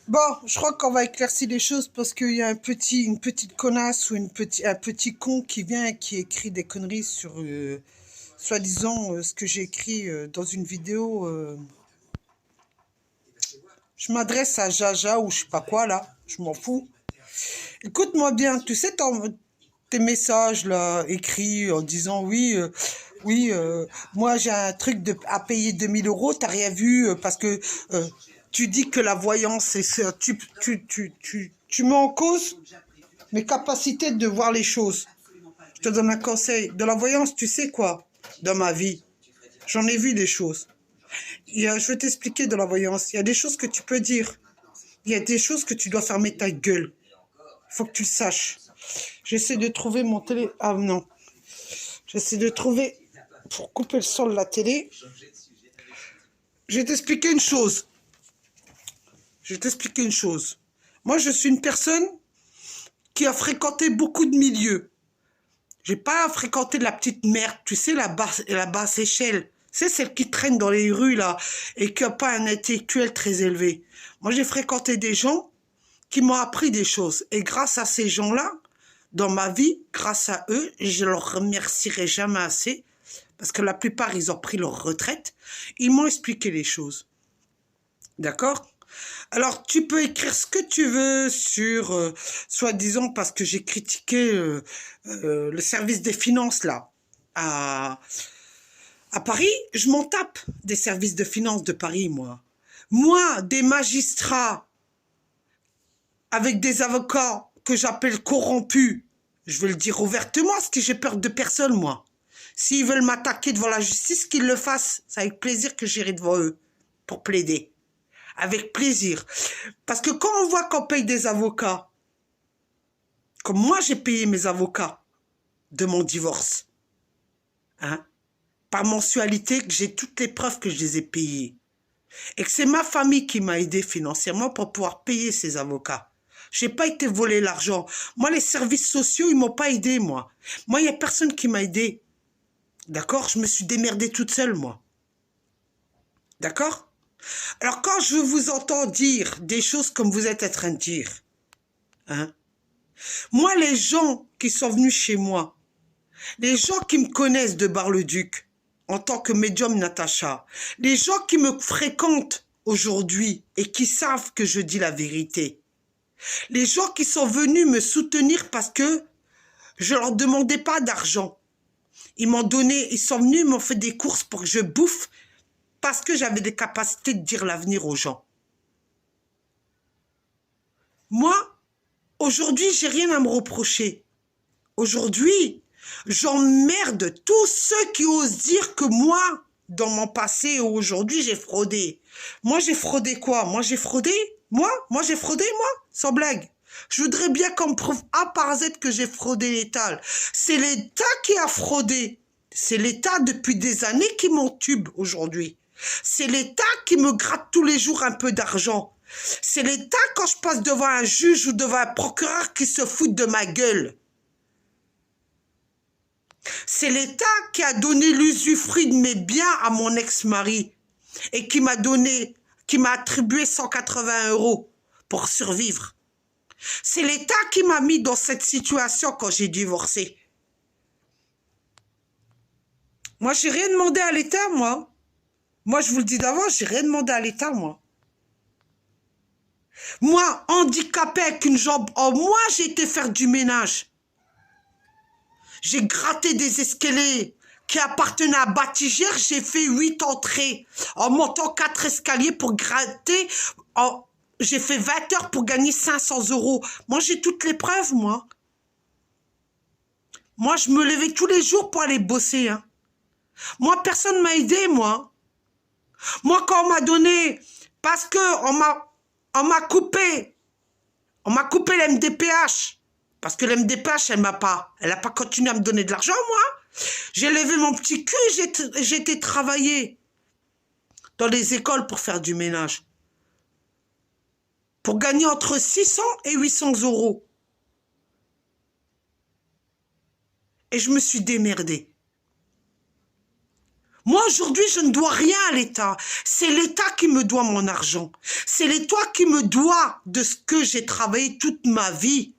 Bon, je crois qu'on va éclaircir les choses parce qu'il y a une petite connasse ou un petit con qui vient et qui écrit des conneries sur, soi-disant, ce que j'ai écrit dans une vidéo. Je m'adresse à Jaja ou je sais pas quoi là, je m'en fous. Écoute-moi bien, tu sais tes messages là écrits en disant oui, oui, moi j'ai un truc à payer 2 000 euros, t'as rien vu parce que tu dis que la voyance, c'est ça, tu mets en cause mes capacités de voir les choses. Je te donne un conseil. De la voyance, tu sais quoi? Dans ma vie, j'en ai vu des choses. Je vais t'expliquer de la voyance. Il y a des choses que tu peux dire. Il y a des choses que tu dois fermer ta gueule. Il faut que tu le saches. J'essaie de trouver mon télé... Ah non. J'essaie de trouver... Pour couper le son de la télé. Je vais t'expliquer une chose. Je vais t'expliquer une chose. Moi, je suis une personne qui a fréquenté beaucoup de milieux. J'ai pas fréquenté la petite merde, tu sais, la basse échelle. C'est celle qui traîne dans les rues, là, et qui n'a pas un intellectuel très élevé. Moi, j'ai fréquenté des gens qui m'ont appris des choses. Et grâce à ces gens-là, dans ma vie, grâce à eux, je leur remercierai jamais assez, parce que la plupart, ils ont pris leur retraite, ils m'ont expliqué les choses. D'accord? Alors, tu peux écrire ce que tu veux sur, soi-disant, parce que j'ai critiqué le service des finances, là, à Paris. Je m'en tape des services de finances de Paris, moi. Moi, des magistrats avec des avocats que j'appelle corrompus, je vais le dire ouvertement, parce que j'ai peur de personne, moi. S'ils veulent m'attaquer devant la justice, qu'ils le fassent. C'est avec plaisir que j'irai devant eux pour plaider. Avec plaisir. Parce que quand on voit qu'on paye des avocats, comme moi j'ai payé mes avocats de mon divorce, hein, par mensualité, que j'ai toutes les preuves que je les ai payées, et que c'est ma famille qui m'a aidé financièrement pour pouvoir payer ces avocats. J'ai pas été volé l'argent. Moi, les services sociaux, ils m'ont pas aidé, moi. Moi, il y a personne qui m'a aidé. D'accord? Je me suis démerdée toute seule, moi. D'accord? Alors, quand je vous entends dire des choses comme vous êtes en train de dire, hein, moi, les gens qui sont venus chez moi, les gens qui me connaissent de Bar-le-Duc, en tant que médium Natacha, les gens qui me fréquentent aujourd'hui et qui savent que je dis la vérité, les gens qui sont venus me soutenir parce que je leur demandais pas d'argent. Ils m'ont donné, ils sont venus, ils m'ont fait des courses pour que je bouffe parce que j'avais des capacités de dire l'avenir aux gens. Moi, aujourd'hui, j'ai rien à me reprocher. Aujourd'hui, j'emmerde tous ceux qui osent dire que moi, dans mon passé ou aujourd'hui, j'ai fraudé. Moi, j'ai fraudé quoi? Moi, j'ai fraudé? Moi, j'ai fraudé, moi? Sans blague. Je voudrais bien qu'on me prouve A par Z que j'ai fraudé l'État. C'est l'État qui a fraudé. C'est l'État depuis des années qui m'entube aujourd'hui. C'est l'État qui me gratte tous les jours un peu d'argent. C'est l'État quand je passe devant un juge ou devant un procureur qui se fout de ma gueule. C'est l'État qui a donné l'usufruit de mes biens à mon ex-mari et qui m'a attribué 180 € pour survivre. C'est l'État qui m'a mis dans cette situation quand j'ai divorcé. Moi, j'ai rien demandé à l'État, moi. Moi, je vous le dis d'avance, j'ai rien demandé à l'État, moi. Moi, handicapé avec une jambe en moins, j'ai été faire du ménage. J'ai gratté des escaliers qui appartenaient à Batigère. J'ai fait 8 entrées en montant 4 escaliers pour gratter. J'ai fait 20 heures pour gagner 500 €. Moi, j'ai toutes les preuves, moi. Moi, je me levais tous les jours pour aller bosser. Hein. Moi, personne ne m'a aidé, moi. Moi, quand on m'a donné, parce que on m'a coupé l'MDPH. Parce que l'MDPH, elle n'a pas continué à me donner de l'argent, moi. J'ai levé mon petit cul, j'ai été travailler dans les écoles pour faire du ménage. Pour gagner entre 600 et 800 €. Et je me suis démerdée. Moi, aujourd'hui, je ne dois rien à l'État. C'est l'État qui me doit mon argent. C'est l'État qui me doit de ce que j'ai travaillé toute ma vie.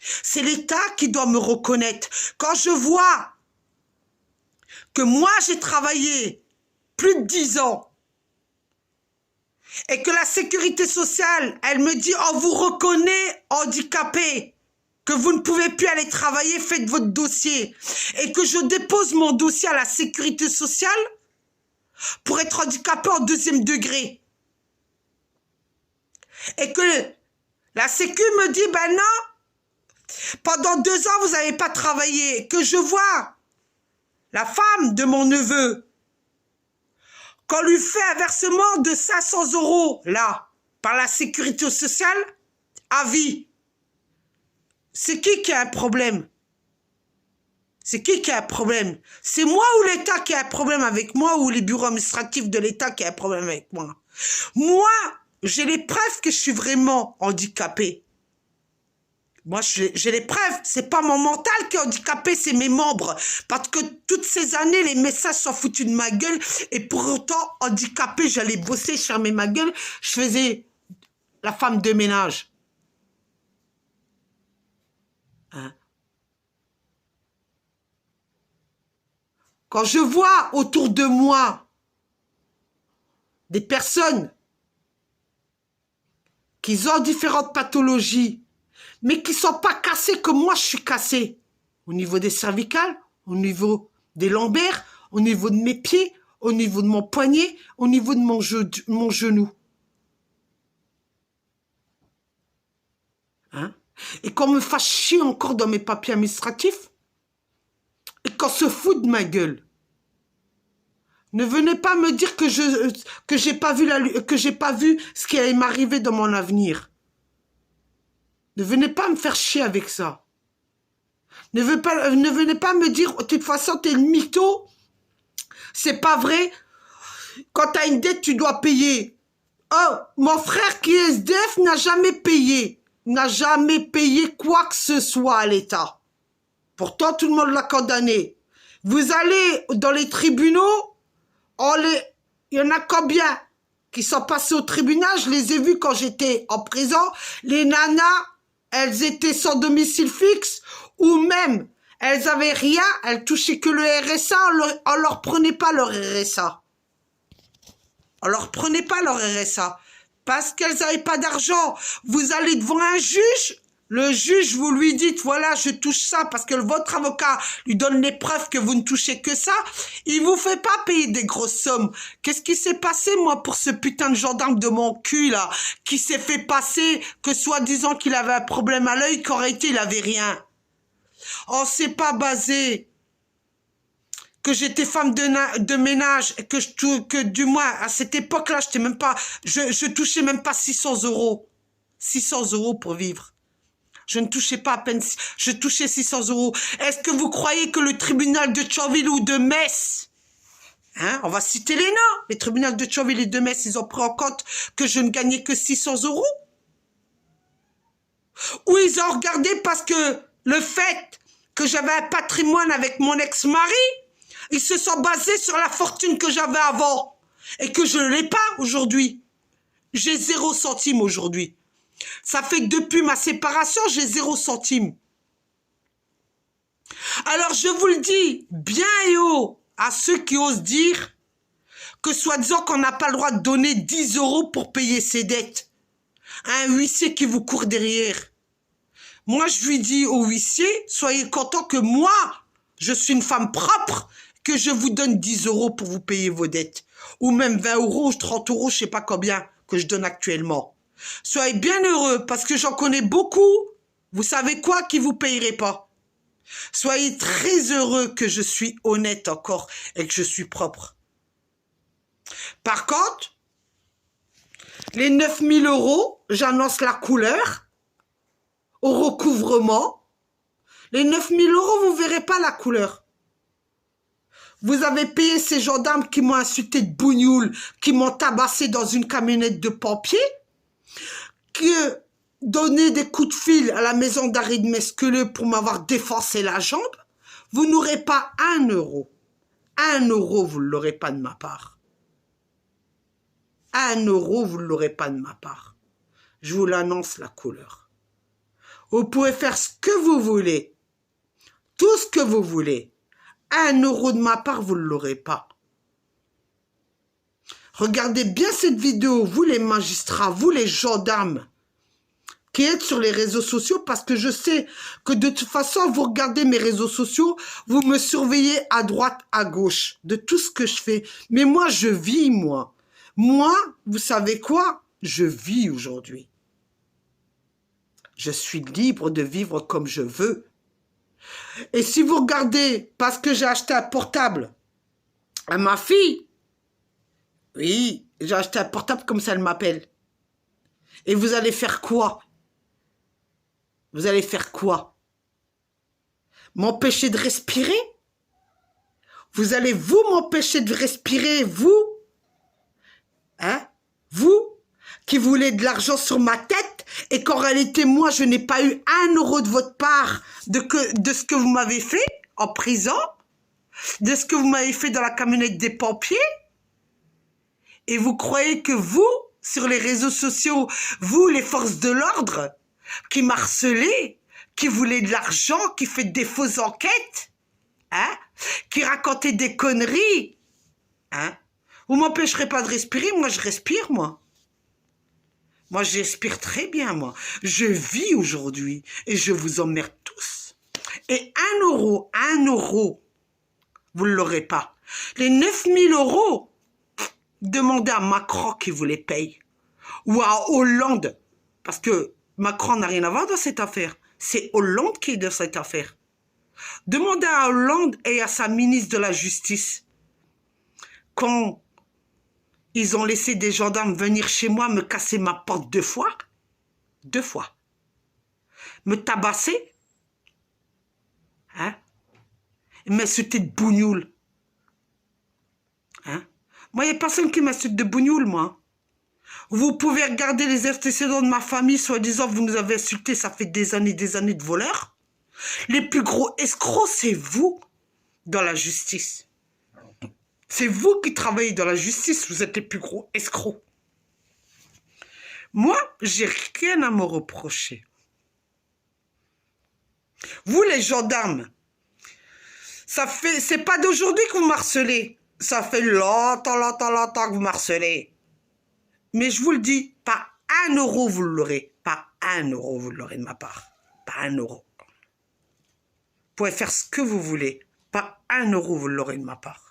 C'est l'État qui doit me reconnaître. Quand je vois que moi, j'ai travaillé plus de 10 ans et que la sécurité sociale, elle me dit, on vous reconnaît handicapé, que vous ne pouvez plus aller travailler, faites votre dossier, et que je dépose mon dossier à la sécurité sociale pour être handicapé en 2e degré. Et que la sécu me dit, ben non, pendant 2 ans, vous n'avez pas travaillé. Et que je vois la femme de mon neveu, qu'on lui fait un versement de 500 €, là, par la sécurité sociale, à vie. C'est qui a un problème? C'est qui a un problème? C'est moi ou l'État qui a un problème avec moi, ou les bureaux administratifs de l'État qui a un problème avec moi? Moi, j'ai les preuves que je suis vraiment handicapé. Moi, j'ai les preuves. C'est pas mon mental qui est handicapé, c'est mes membres. Parce que toutes ces années, les messages sont foutus de ma gueule. Et pour autant, handicapé, j'allais bosser, je fermais ma gueule. Je faisais la femme de ménage. Hein? Quand je vois autour de moi des personnes qui ont différentes pathologies, mais qui ne sont pas cassées comme moi je suis cassé, au niveau des cervicales, au niveau des lombaires, au niveau de mes pieds, au niveau de mon poignet, au niveau de mon genou. Hein? Et qu'on me fasse chier encore dans mes papiers administratifs, et qu'on se fout de ma gueule. Ne venez pas me dire que j'ai pas vu ce qui allait m'arriver dans mon avenir. Ne venez pas me faire chier avec ça. Ne venez pas me dire, de toute façon, t'es une mytho. C'est pas vrai. Quand t'as une dette, tu dois payer. Oh, mon frère qui est SDF n'a jamais payé. N'a jamais payé quoi que ce soit à l'État. Pourtant, tout le monde l'a condamné. Vous allez dans les tribunaux, il y en a combien qui sont passés au tribunal? Je les ai vus quand j'étais en prison. Les nanas, elles étaient sans domicile fixe, ou même, elles avaient rien, elles touchaient que le RSA, on leur prenait pas leur RSA. On leur prenait pas leur RSA. Parce qu'elles n'avaient pas d'argent. Vous allez devant un juge, le juge, vous lui dites, voilà, je touche ça, parce que votre avocat lui donne les preuves que vous ne touchez que ça, il vous fait pas payer des grosses sommes. Qu'est-ce qui s'est passé, moi, pour ce putain de gendarme de mon cul, là, qui s'est fait passer que soi-disant qu'il avait un problème à l'œil, qu'en réalité, il avait rien. On s'est pas basé que j'étais femme de ménage, que du moins, à cette époque-là, je touchais même pas 600 €. 600 € pour vivre. Je ne touchais pas à peine, je touchais 600 €. Est-ce que vous croyez que le tribunal de Thionville ou de Metz, hein, on va citer les noms, les tribunaux de Thionville et de Metz, ils ont pris en compte que je ne gagnais que 600 €? Ou ils ont regardé parce que le fait que j'avais un patrimoine avec mon ex-mari, ils se sont basés sur la fortune que j'avais avant et que je ne l'ai pas aujourd'hui. J'ai 0 centime aujourd'hui. Ça fait que depuis ma séparation, j'ai 0 centime. Alors je vous le dis bien et haut à ceux qui osent dire que soi-disant qu'on n'a pas le droit de donner 10 € pour payer ses dettes. Un huissier qui vous court derrière. Moi, je lui dis au huissier, soyez content que moi, je suis une femme propre, que je vous donne 10 € pour vous payer vos dettes. Ou même 20 € ou 30 €, je sais pas combien que je donne actuellement. Soyez bien heureux, parce que j'en connais beaucoup, vous savez quoi, qui vous payerait pas. Soyez très heureux que je suis honnête encore et que je suis propre. Par contre, les 9 000 €, j'annonce la couleur, au recouvrement. Les 9 000 €, vous verrez pas la couleur. Vous avez payé ces gendarmes qui m'ont insulté de bougnoule, qui m'ont tabassé dans une camionnette de pompiers, qui ont donné des coups de fil à la maison d'arrêt de Mesqueleux pour m'avoir défoncé la jambe. Vous n'aurez pas 1 €. 1 €, vous ne l'aurez pas de ma part. 1 €, vous ne l'aurez pas de ma part. Je vous l'annonce, la couleur. Vous pouvez faire ce que vous voulez. Tout ce que vous voulez. 1 € de ma part, vous ne l'aurez pas. Regardez bien cette vidéo, vous les magistrats, vous les gendarmes, qui êtes sur les réseaux sociaux, parce que je sais que de toute façon, vous regardez mes réseaux sociaux, vous me surveillez à droite, à gauche, de tout ce que je fais. Mais moi, je vis, moi. Moi, vous savez quoi? Je vis aujourd'hui. Je suis libre de vivre comme je veux. Et si vous regardez, parce que j'ai acheté un portable à ma fille, oui, j'ai acheté un portable comme ça, elle m'appelle. Et vous allez faire quoi? Vous allez faire quoi? M'empêcher de respirer? Vous allez vous m'empêcher de respirer, vous? Hein? Vous qui voulez de l'argent sur ma tête et qu'en réalité, moi, je n'ai pas eu 1 € de votre part de ce que vous m'avez fait en prison, de ce que vous m'avez fait dans la camionnette des pompiers. Et vous croyez que vous, sur les réseaux sociaux, vous, les forces de l'ordre, qui m'harcelez, qui voulez de l'argent, qui faites des fausses enquêtes, hein, qui racontez des conneries, hein, vous m'empêcherez pas de respirer, moi je respire, moi. Moi, j'espère très bien, moi. Je vis aujourd'hui et je vous emmerde tous. Et 1 €, 1 €, vous ne l'aurez pas. Les 9000 €, demandez à Macron qui vous les paye. Ou à Hollande. Parce que Macron n'a rien à voir dans cette affaire. C'est Hollande qui est dans cette affaire. Demandez à Hollande et à sa ministre de la Justice. Quand ils ont laissé des gendarmes venir chez moi me casser ma porte 2 fois. 2 fois. Me tabasser. Hein? M'insulter de bougnoule. Hein? Moi, il n'y a personne qui m'insulte de bougnoule, moi. Vous pouvez regarder les antécédents de ma famille, soi-disant vous nous avez insultés, ça fait des années de voleurs. Les plus gros escrocs, c'est vous, dans la justice. C'est vous qui travaillez dans la justice, vous êtes les plus gros escrocs. Moi, j'ai rien à me reprocher. Vous, les gendarmes, c'est pas d'aujourd'hui que vous m'harcelez. Ça fait longtemps que vous m'harcelez. Mais je vous le dis, pas 1 € vous l'aurez. Pas 1 € vous l'aurez de ma part. Pas 1 €. Vous pouvez faire ce que vous voulez. Pas 1 € vous l'aurez de ma part.